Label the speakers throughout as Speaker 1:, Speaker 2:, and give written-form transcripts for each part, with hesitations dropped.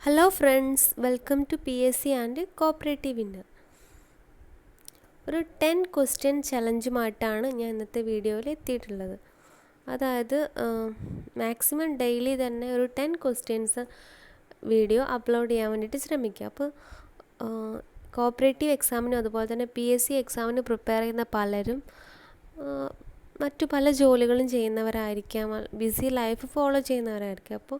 Speaker 1: Hello friends, welcome to PSC and Cooperative Winner. ഒരു 10 question ചലഞ്ചുമായിട്ടാണ് ഞാൻ ഇന്നത്തെ വീഡിയോയിൽ എത്തിയിട്ടുള്ളത്. അതായത് മാക്സിമം ഡെയിലി തന്നെ ഒരു 10 ക്വസ്റ്റ്യൻസ് വീഡിയോ അപ്ലോഡ് ചെയ്യാൻ വേണ്ടിയിട്ട് ശ്രമിക്കുക. അപ്പോൾ കോപ്പറേറ്റീവ് എക്സാമിനും അതുപോലെ തന്നെ PSC എക്സാമിന് പ്രിപ്പയർ ചെയ്യുന്ന പലരും മറ്റു പല ജോലികളും ചെയ്യുന്നവരായിരിക്കാം, ബിസി ലൈഫ് ഫോളോ ചെയ്യുന്നവരായിരിക്കും. അപ്പോൾ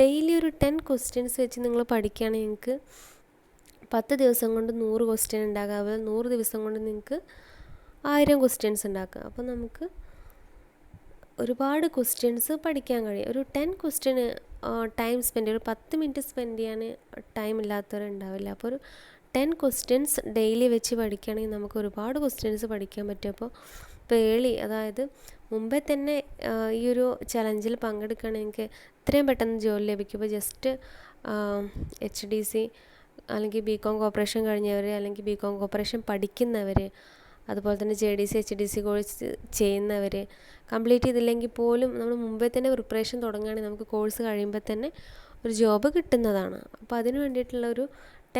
Speaker 1: ഡെയിലി ഒരു 10 ക്വസ്റ്റ്യൻസ് വെച്ച് നിങ്ങൾ പഠിക്കുകയാണെങ്കിൽ നിങ്ങൾക്ക് 10 ദിവസം കൊണ്ട് 100 ക്വസ്റ്റ്യൻ ഉണ്ടാക്കുക. അതുപോലെ 100 ദിവസം കൊണ്ട് നിങ്ങൾക്ക് 1000 ക്വസ്റ്റ്യൻസ് ഉണ്ടാക്കുക. അപ്പോൾ നമുക്ക് ഒരുപാട് ക്വസ്റ്റ്യൻസ് പഠിക്കാൻ കഴിയും. ഒരു 10 ക്വസ്റ്റ്യന് ടൈം സ്പെൻഡ് ഒരു 10 മിനിറ്റ് സ്പെൻഡ് ചെയ്യാൻ ടൈം ഇല്ലാത്തവരുണ്ടാവില്ല. അപ്പോൾ ഒരു 10 ക്വസ്റ്റ്യൻസ് ഡെയിലി വെച്ച് പഠിക്കുകയാണെങ്കിൽ നമുക്ക് ഒരുപാട് ക്വസ്റ്റ്യൻസ് പഠിക്കാൻ പറ്റും. അപ്പോൾ പേളി അതായത് മുമ്പേ തന്നെ ഈ ഒരു ചലഞ്ചിൽ പങ്കെടുക്കുകയാണെങ്കിൽ എത്രയും പെട്ടെന്ന് ജോലി ലഭിക്കും. ഇപ്പോൾ ജസ്റ്റ് HDC അല്ലെങ്കിൽ BCom കോപ്പറേഷൻ കഴിഞ്ഞവർ അല്ലെങ്കിൽ BCom കോപ്പറേഷൻ പഠിക്കുന്നവർ, അതുപോലെ തന്നെ JDC HDC കോഴ്സ് ചെയ്യുന്നവർ, കംപ്ലീറ്റ് ചെയ്തില്ലെങ്കിൽ പോലും നമ്മൾ മുമ്പേ തന്നെ പ്രിപ്പറേഷൻ തുടങ്ങുകയാണെങ്കിൽ നമുക്ക് കോഴ്സ് കഴിയുമ്പോൾ തന്നെ ഒരു ജോബ് കിട്ടുന്നതാണ്. അപ്പോൾ അതിന് വേണ്ടിയിട്ടുള്ള ഒരു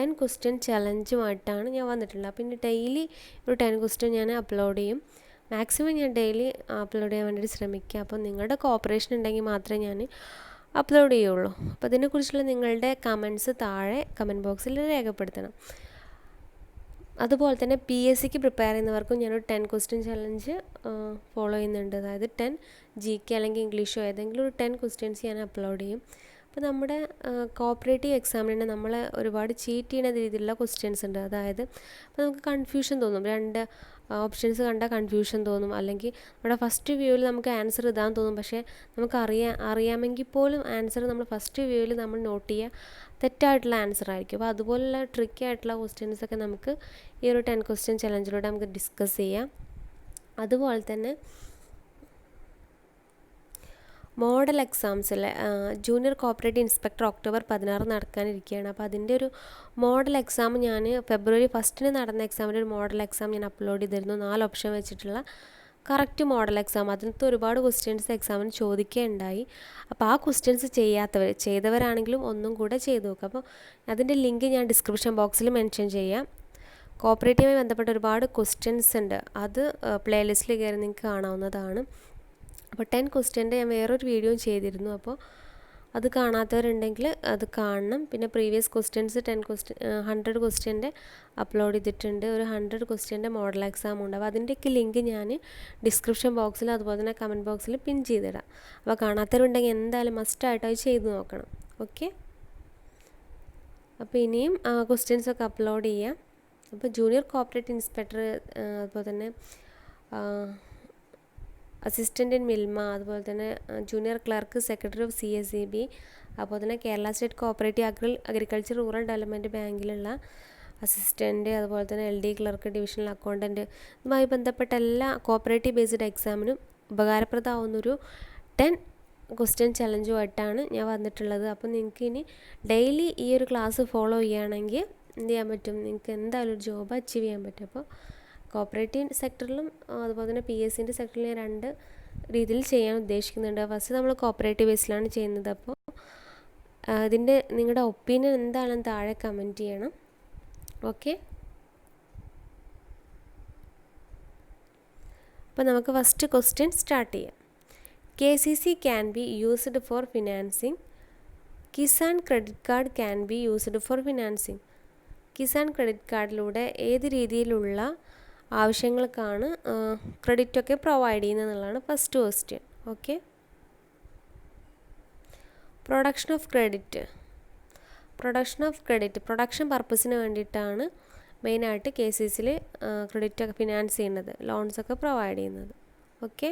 Speaker 1: 10 ക്വസ്റ്റ്യൻ ചലഞ്ചുമായിട്ടാണ് ഞാൻ വന്നിട്ടുള്ളത്. പിന്നെ ഡെയിലി ഒരു 10 ക്വസ്റ്റ്യൻ ഞാൻ അപ്ലോഡ് ചെയ്യും. മാക്സിമം ഞാൻ ഡെയിലി അപ്ലോഡ് ചെയ്യാൻ വേണ്ടിയിട്ട് ശ്രമിക്കുക. അപ്പോൾ നിങ്ങളുടെ കോപ്പറേഷൻ ഉണ്ടെങ്കിൽ മാത്രമേ ഞാൻ അപ്ലോഡ് ചെയ്യുള്ളൂ. അപ്പോൾ അതിനെക്കുറിച്ചുള്ള നിങ്ങളുടെ കമൻറ്റ്സ് താഴെ കമൻറ്റ് ബോക്സിൽ രേഖപ്പെടുത്തണം. അതുപോലെ തന്നെ PSCക്ക് പ്രിപ്പയർ ചെയ്യുന്നവർക്കും ഞാനൊരു 10 ക്വസ്റ്റ്യൻ ചലഞ്ച് ഫോളോ ചെയ്യുന്നുണ്ട്. അതായത് 10 GK അല്ലെങ്കിൽ ഇംഗ്ലീഷോ ഏതെങ്കിലും ഒരു 10 ക്വസ്റ്റ്യൻസ് ഞാൻ അപ്ലോഡ് ചെയ്യും. അപ്പോൾ നമ്മുടെ കോപ്പറേറ്റീവ് എക്സാമിന് നമ്മളെ ഒരുപാട് ചീറ്റ് ചെയ്യുന്ന രീതിയിലുള്ള ക്വസ്റ്റ്യൻസ് ഉണ്ട്. അതായത് അപ്പോൾ നമുക്ക് കൺഫ്യൂഷൻ തോന്നും, 2 ഓപ്ഷൻസ് കണ്ടാൽ കൺഫ്യൂഷൻ തോന്നും, അല്ലെങ്കിൽ നമ്മുടെ ഫസ്റ്റ് വ്യൂവിൽ നമുക്ക് ആൻസർ ഇതാന്ന് തോന്നും. പക്ഷേ നമുക്ക് അറിയാമെങ്കിൽ പോലും ആൻസർ നമ്മൾ ഫസ്റ്റ് വ്യൂവിൽ നമ്മൾ നോട്ട് ചെയ്യുക തെറ്റായിട്ടുള്ള ആൻസർ ആയിരിക്കും. അപ്പോൾ അതുപോലുള്ള ട്രിക്കി ആയിട്ടുള്ള ക്വസ്റ്റ്യൻസൊക്കെ നമുക്ക് ഈ ഒരു 10 ക്വസ്റ്റ്യൻ ചലഞ്ചിലൂടെ നമുക്ക് ഡിസ്കസ് ചെയ്യാം. അതുപോലെ തന്നെ മോഡൽ എക്സാംസിൽ ജൂനിയർ കോപ്പറേറ്റീവ് ഇൻസ്പെക്ടർ ഒക്ടോബർ 16 നടക്കാനിരിക്കുകയാണ്. അപ്പോൾ അതിൻ്റെ ഒരു മോഡൽ എക്സാം ഞാൻ ഫെബ്രുവരി 1 നടന്ന എക്സാമിൻ്റെ ഒരു മോഡൽ എക്സാം ഞാൻ അപ്ലോഡ് ചെയ്തിരുന്നു. 4 ഓപ്ഷൻ വെച്ചിട്ടുള്ള കറക്റ്റ് മോഡൽ എക്സാം. അതിനകത്ത് ഒരുപാട് ക്വസ്റ്റ്യൻസ് എക്സാമിന് ചോദിക്കുകയുണ്ടായി. അപ്പോൾ ആ ക്വസ്റ്റ്യൻസ് ചെയ്തവരാണെങ്കിലും ഒന്നും കൂടെ ചെയ്ത് നോക്കുക. അപ്പോൾ അതിൻ്റെ ലിങ്ക് ഞാൻ ഡിസ്ക്രിപ്ഷൻ ബോക്സിൽ മെൻഷൻ ചെയ്യാം. കോപ്പറേറ്റീവുമായി ബന്ധപ്പെട്ട ഒരുപാട് ക്വസ്റ്റ്യൻസ് ഉണ്ട്, അത് പ്ലേലിസ്റ്റിൽ കയറി നിങ്ങൾക്ക് കാണാവുന്നതാണ്. അപ്പോൾ 10 ക്വസ്റ്റ്യൻ്റെ ഞാൻ വേറൊരു വീഡിയോ ചെയ്തിരുന്നു. അപ്പോൾ അത് കാണാത്തവരുണ്ടെങ്കിൽ അത് കാണണം. പിന്നെ പ്രീവിയസ് ക്വസ്റ്റ്യൻസ് 100 ക്വസ്റ്റ്യൻ്റെ അപ്ലോഡ് ചെയ്തിട്ടുണ്ട്. ഒരു 100 ക്വസ്റ്റ്യൻ്റെ മോഡൽ എക്സാം ഉണ്ട്. അപ്പോൾ അതിൻ്റെയൊക്കെ ലിങ്ക് ഞാൻ ഡിസ്ക്രിപ്ഷൻ ബോക്സിൽ അതുപോലെ തന്നെ കമൻറ്റ് ബോക്സിൽ പിൻ ചെയ്തിടാം. അപ്പോൾ കാണാത്തവരുണ്ടെങ്കിൽ എന്തായാലും മസ്റ്റായിട്ട് അത് ചെയ്ത് നോക്കണം. ഓക്കെ, അപ്പോൾ ഇനിയും ക്വസ്റ്റ്യൻസൊക്കെ അപ്ലോഡ് ചെയ്യാം. അപ്പോൾ ജൂനിയർ കോപ്പറേറ്റീവ് ഇൻസ്പെക്ടർ, അതുപോലെ തന്നെ അസിസ്റ്റൻ്റ് ഇൻ മിൽമ, അതുപോലെ തന്നെ junior clerk secretary of CSEB, അതുപോലെ തന്നെ Kerala state cooperative agriculture rural development ബാങ്കിലുള്ള അസിസ്റ്റൻ്റ്, അതുപോലെ തന്നെ LD ക്ലർക്ക്, ഡിവിഷണൽ അക്കൗണ്ടൻറ്റ്, ഇതുമായി ബന്ധപ്പെട്ട എല്ലാ കോപ്പറേറ്റീവ് ബേസ്ഡ് എക്സാമിനും ഉപകാരപ്രദമാവുന്നൊരു 10 ക്വസ്റ്റ്യൻ ചലഞ്ചുമായിട്ടാണ് ഞാൻ വന്നിട്ടുള്ളത്. അപ്പോൾ നിങ്ങൾക്ക് ഇനി ഡെയിലി ഈ ഒരു ക്ലാസ് ഫോളോ ചെയ്യുകയാണെങ്കിൽ എന്ത് ചെയ്യാൻ പറ്റും, നിങ്ങൾക്ക് എന്തായാലും ഒരു ജോബ് അച്ചീവ് ചെയ്യാൻ പറ്റും. അപ്പോൾ കോപ്പറേറ്റീവ് സെക്ടറിലും അതുപോലെ തന്നെ PSCൻ്റെ സെക്ടറിലും ഞാൻ 2 രീതിയിൽ ചെയ്യാൻ ഉദ്ദേശിക്കുന്നുണ്ട്. ഫസ്റ്റ് നമ്മൾ കോപ്പറേറ്റീവ് ബേസിലാണ് ചെയ്യുന്നത്. അപ്പോൾ ഇതിൻ്റെ നിങ്ങളുടെ ഒപ്പീനിയൻ എന്താണെന്ന് താഴെ കമൻറ്റ് ചെയ്യണം. ഓക്കെ, അപ്പോൾ നമുക്ക് ഫസ്റ്റ് ക്വസ്റ്റ്യൻ സ്റ്റാർട്ട് ചെയ്യാം. KCC can be used for financing. Kisan credit card can be used for financing. Kisan credit കാർഡിലൂടെ ഏത് രീതിയിലുള്ള ആവശ്യങ്ങൾക്കാണ് ക്രെഡിറ്റൊക്കെ പ്രൊവൈഡ് ചെയ്യുന്നത് എന്നുള്ളതാണ് first question. Okay, production of credit. Production പർപ്പസിന് വേണ്ടിയിട്ടാണ് മെയിനായിട്ട് KCCയിൽ ക്രെഡിറ്റൊക്കെ ഫിനാൻസ് ചെയ്യുന്നത്, ലോൺസൊക്കെ പ്രൊവൈഡ് ചെയ്യുന്നത്. Okay,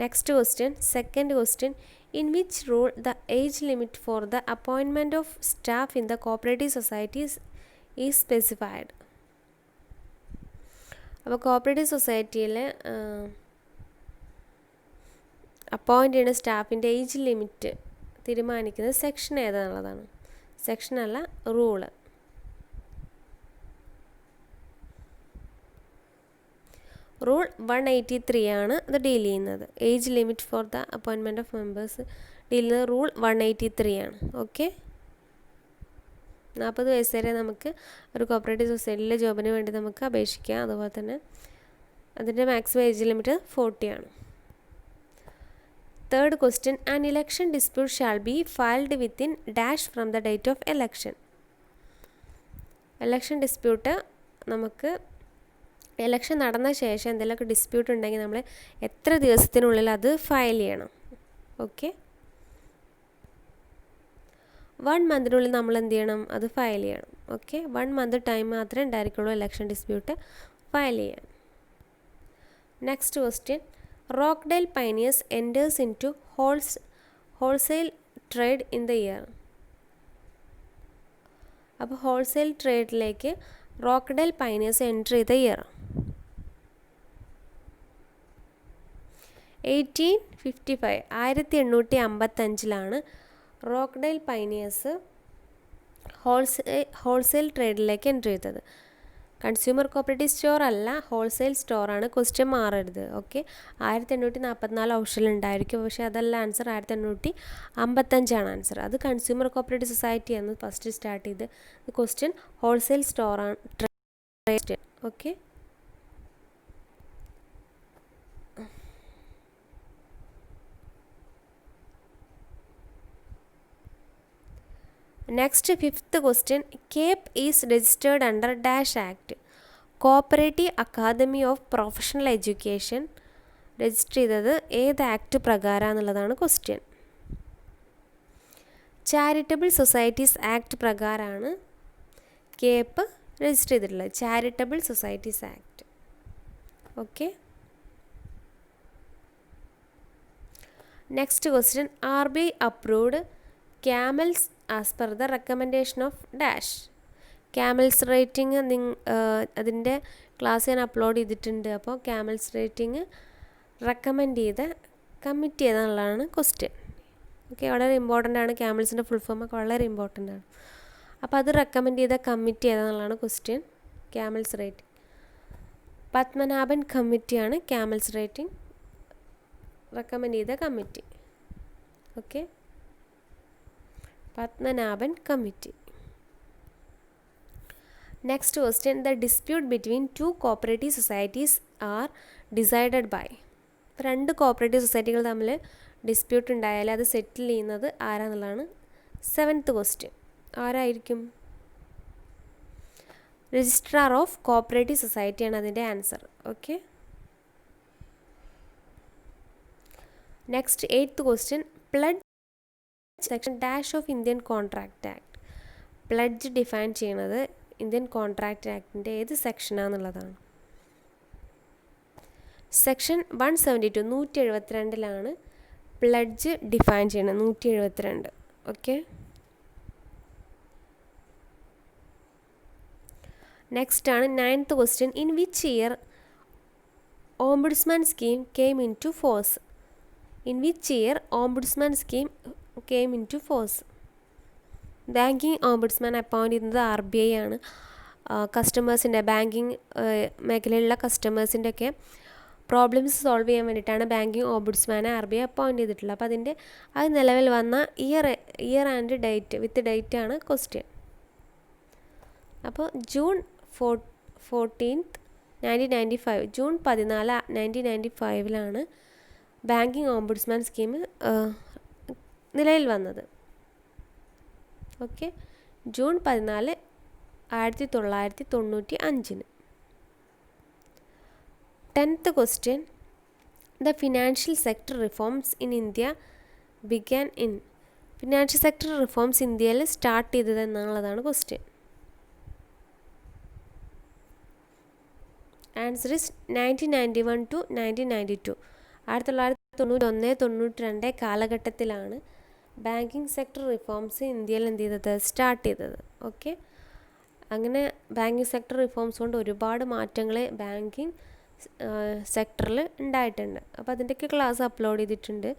Speaker 1: next question, second question, in which rule the age limit for the appointment of staff in the cooperative societies is specified. അപ്പോൾ cooperative സൊസൈറ്റിയിൽ അപ്പോയിൻ്റ് ചെയ്യുന്ന സ്റ്റാഫിൻ്റെ ഏജ് ലിമിറ്റ് തീരുമാനിക്കുന്നത് സെക്ഷൻ ഏതാണെന്നുള്ളതാണ്. സെക്ഷനല്ല, റൂള്. റൂൾ 183 ആണ് ഇത് deal ചെയ്യുന്നത്. Age limit for the appointment of members deal ചെയ്യുന്നത് rule 183 ആണ്. Okay, 40 വയസ്സ് വരെ നമുക്ക് ഒരു കോപ്പറേറ്റീവ് സൊസൈറ്റിയിലെ ജോബിന് വേണ്ടി നമുക്ക് അപേക്ഷിക്കാം. അതുപോലെ തന്നെ അതിൻ്റെ മാക്സിമം ഏജ് ലിമിറ്റ് 40 ആണ്. Third question, an election dispute shall be filed within dash from the date of election. Election dispute നമുക്ക് എലക്ഷൻ നടന്ന ശേഷം എന്തെങ്കിലുമൊക്കെ ഡിസ്പ്യൂട്ട് ഉണ്ടെങ്കിൽ നമ്മൾ എത്ര ദിവസത്തിനുള്ളിൽ അത് ഫയൽ ചെയ്യണം. ഓക്കെ, 1 മന്തിനുള്ളിൽ നമ്മൾ എന്ത് ചെയ്യണം, അത് ഫയൽ ചെയ്യണം. ഓക്കെ, 1 മന്ത് ടൈം മാത്രമേ ഉണ്ടായിരിക്കുള്ളൂ എലക്ഷൻ ഡിസ്പ്യൂട്ട് ഫയൽ ചെയ്യാൻ. Next question, Rochdale pioneers enters in to wholesale trade in the year. അപ്പോൾ ഹോൾസെയിൽ ട്രേഡിലേക്ക് റോക്ക്ഡെയിൽ പൈനിയേഴ്സ് എൻറ്റർ ചെയ്ത ഇയർ 1855, 1855 റോക്ക്ഡെയിൽ പൈനിയേഴ്സ് ഹോൾസെയിൽ ട്രേഡിലേക്ക് എൻറ്റർ ചെയ്തത്. കൺസ്യൂമർ കോപ്പറേറ്റീവ് സ്റ്റോർ അല്ല, ഹോൾസെയിൽ സ്റ്റോറാണ്. ക്വസ്റ്റ്യൻ മാറരുത്. ഓക്കെ, 1844 ഓപ്ഷൻ ഉണ്ടായിരിക്കും, പക്ഷേ അതല്ല ആൻസർ. 1855 ആൻസർ. അത് കൺസ്യൂമർ കോപ്പറേറ്റീവ് സൊസൈറ്റിയാണ് ഫസ്റ്റ് സ്റ്റാർട്ട് ചെയ്ത്. ക്വസ്റ്റ്യൻ ഹോൾസെയിൽ സ്റ്റോറാണ് trade. Okay, next fifth question, Cape is registered under dash act. Cooperative academy of professional education register ചെയ്തത് ഏത് ആക്ട് പ്രകാരമാണെന്നുള്ളതാണ് ക്വസ്റ്റ്യൻ. ചാരിറ്റബിൾ സൊസൈറ്റീസ് ആക്ട് പ്രകാരമാണ് കേപ്പ് രജിസ്റ്റർ ചെയ്തിട്ടുള്ളത്. Charitable societies act. Okay, next question, RBI approved CAMELS as per the recommendation of dash. CAMELS rating അതിൻ്റെ class ഞാൻ upload ചെയ്തിട്ടുണ്ട്. അപ്പോൾ CAMELS rating recommend ചെയ്ത കമ്മിറ്റി ഏതാണെന്നുള്ളതാണ് ക്വസ്റ്റ്യൻ. ഓക്കെ, വളരെ important ആണ്. ക്യാമൽസിൻ്റെ ഫുൾ ഫോം ഒക്കെ വളരെ ഇമ്പോർട്ടൻ്റ് ആണ്. അപ്പോൾ അത് റെക്കമെൻഡ് ചെയ്ത കമ്മിറ്റി ഏതാണെന്നുള്ളതാണ് ക്വസ്റ്റ്യൻ. ക്യാമൽസ് റേറ്റിംഗ് പത്മനാഭൻ കമ്മിറ്റിയാണ് ക്യാമൽസ് റേറ്റിംഗ് റെക്കമെൻഡ് ചെയ്ത committee. Okay, Padmanabhan committee. Next question, the dispute between 2 cooperative societies are decided by. 2 cooperative സൊസൈറ്റികൾ തമ്മിൽ ഡിസ്പ്യൂട്ട് ഉണ്ടായാൽ അത് സെറ്റിൽ ചെയ്യുന്നത് ആരാന്നുള്ളതാണ് 7th ക്വസ്റ്റ്യൻ. ആരായിരിക്കും? രജിസ്ട്രാർ ഓഫ് കോപ്പറേറ്റീവ് സൊസൈറ്റിയാണ് അതിൻ്റെ answer. Okay, next 8th question, pledge section dash of Indian contract act. Pledge define ചെയ്യുന്നത് ഇന്ത്യൻ കോൺട്രാക്റ്റ് ആക്ടിൻ്റെ ഏത് സെക്ഷനാണെന്നുള്ളതാണ്. സെക്ഷൻ 172 172 പ്ലഡ്ജ് ഡിഫൈൻ ചെയ്യുന്നത്. 172. ഓക്കെ, നെക്സ്റ്റ് ആണ് 9th question, in which year ombudsman scheme came into force. In which year ombudsman scheme came into force. Banking ombudsman appoint ചെയ്യുന്നത് RBI ആണ്. കസ്റ്റമേഴ്സിൻ്റെ banking മേഖലയിലുള്ള കസ്റ്റമേഴ്സിൻ്റെ ഒക്കെ problems solve ചെയ്യാൻ വേണ്ടിയിട്ടാണ് banking ഓംബുഡ്സ്മാനെ RBI appoint ചെയ്തിട്ടുള്ളത്. അപ്പോൾ അത് നിലവിൽ വന്ന year and date with date ആണ് ക്വസ്റ്റ്യൻ. അപ്പോൾ June 14th 1995, June 14 1995 banking ombudsman scheme നിലവിൽ വന്നത്. Okay, June 14 1995. 10th question, the financial sector reforms in India began in. Financial sector reforms ഇന്ത്യയിൽ സ്റ്റാർട്ട് ചെയ്തത് എന്നുള്ളതാണ് ക്വസ്റ്റ്യൻ. Answer is 1991 to 1992. 1991-92 കാലഘട്ടത്തിലാണ് banking sector reforms ഇന്ത്യയിൽ എന്ത് ചെയ്തത്, സ്റ്റാർട്ട് ചെയ്തത്. ഓക്കെ, അങ്ങനെ ബാങ്കിങ് സെക്ടർ റിഫോംസ് കൊണ്ട് ഒരുപാട് മാറ്റങ്ങൾ ബാങ്കിങ് സെക്ടറിൽ ഉണ്ടായിട്ടുണ്ട്. അപ്പോൾ അതിൻ്റെയൊക്കെ ക്ലാസ് അപ്ലോഡ് ചെയ്തിട്ടുണ്ട്.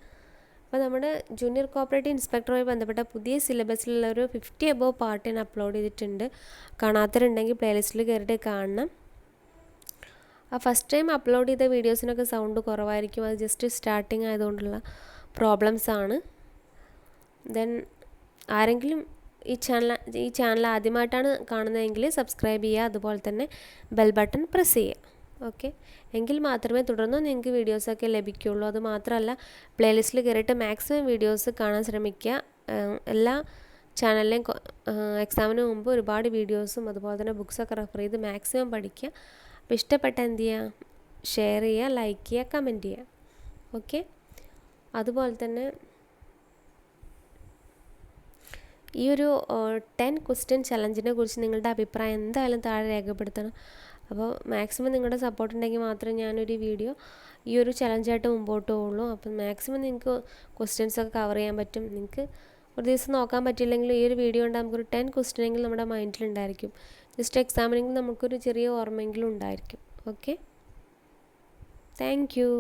Speaker 1: അപ്പോൾ നമ്മുടെ ജൂനിയർ കോപ്പറേറ്റീവ് ഇൻസ്പെക്ടറുമായി ബന്ധപ്പെട്ട പുതിയ സിലബസിലുള്ള ഒരു 50 above പാർട്ട് ഞാൻ അപ്ലോഡ് ചെയ്തിട്ടുണ്ട്. കാണാത്തവരുണ്ടെങ്കിൽ പ്ലേലിസ്റ്റിൽ കയറിയിട്ട് കാണണം. ആ ഫസ്റ്റ് ടൈം അപ്ലോഡ് ചെയ്ത വീഡിയോസിനൊക്കെ സൗണ്ട് കുറവായിരിക്കും. അത് ജസ്റ്റ് സ്റ്റാർട്ടിങ് ആയതുകൊണ്ടുള്ള പ്രോബ്ലംസാണ്. ദെൻ ആരെങ്കിലും ഈ ചാനൽ ആദ്യമായിട്ടാണ് കാണുന്നതെങ്കിൽ സബ്സ്ക്രൈബ് ചെയ്യുക, അതുപോലെ തന്നെ ബെൽ ബട്ടൺ പ്രസ് ചെയ്യുക. ഓക്കെ, എങ്കിൽ മാത്രമേ തുടർന്ന് നിങ്ങൾക്ക് വീഡിയോസൊക്കെ ലഭിക്കുകയുള്ളൂ. അത് മാത്രമല്ല, പ്ലേലിസ്റ്റിൽ കയറിയിട്ട് മാക്സിമം വീഡിയോസ് കാണാൻ ശ്രമിക്കുക. എല്ലാ ചാനലിലെയും എക്സാമിന് മുമ്പ് ഒരുപാട് വീഡിയോസും അതുപോലെ തന്നെ ബുക്സൊക്കെ റെഫർ ചെയ്ത് മാക്സിമം പഠിക്കുക. അപ്പോൾ ഇഷ്ടപ്പെട്ട എന്ത് ചെയ്യുക, ഷെയർ ചെയ്യുക, ലൈക്ക് ചെയ്യുക, കമൻറ്റ് ചെയ്യുക. ഓക്കെ, അതുപോലെ തന്നെ ഈ ഒരു 10 ക്വസ്റ്റ്യൻ ചലഞ്ചിനെ കുറിച്ച് നിങ്ങളുടെ അഭിപ്രായം എന്തായാലും താഴെ രേഖപ്പെടുത്തണം. അപ്പോൾ മാക്സിമം നിങ്ങളുടെ സപ്പോർട്ട് ഉണ്ടെങ്കിൽ മാത്രമേ ഞാനൊരു വീഡിയോ ഈ ഒരു ചലഞ്ചായിട്ട് മുമ്പോട്ട് പോവുള്ളൂ. അപ്പം മാക്സിമം നിങ്ങൾക്ക് ക്വസ്റ്റ്യൻസൊക്കെ കവർ ചെയ്യാൻ പറ്റും. നിങ്ങൾക്ക് ഒരു ദിവസം നോക്കാൻ പറ്റില്ലെങ്കിൽ ഈ ഒരു വീഡിയോ കൊണ്ട് നമുക്കൊരു 10 ക്വസ്റ്റ്യനെങ്കിലും നമ്മുടെ മൈൻഡിലുണ്ടായിരിക്കും. ജസ്റ്റ് എക്സാമിനെങ്കിൽ നമുക്കൊരു ചെറിയ ഓർമ്മയെങ്കിലും ഉണ്ടായിരിക്കും. Okay, thank you.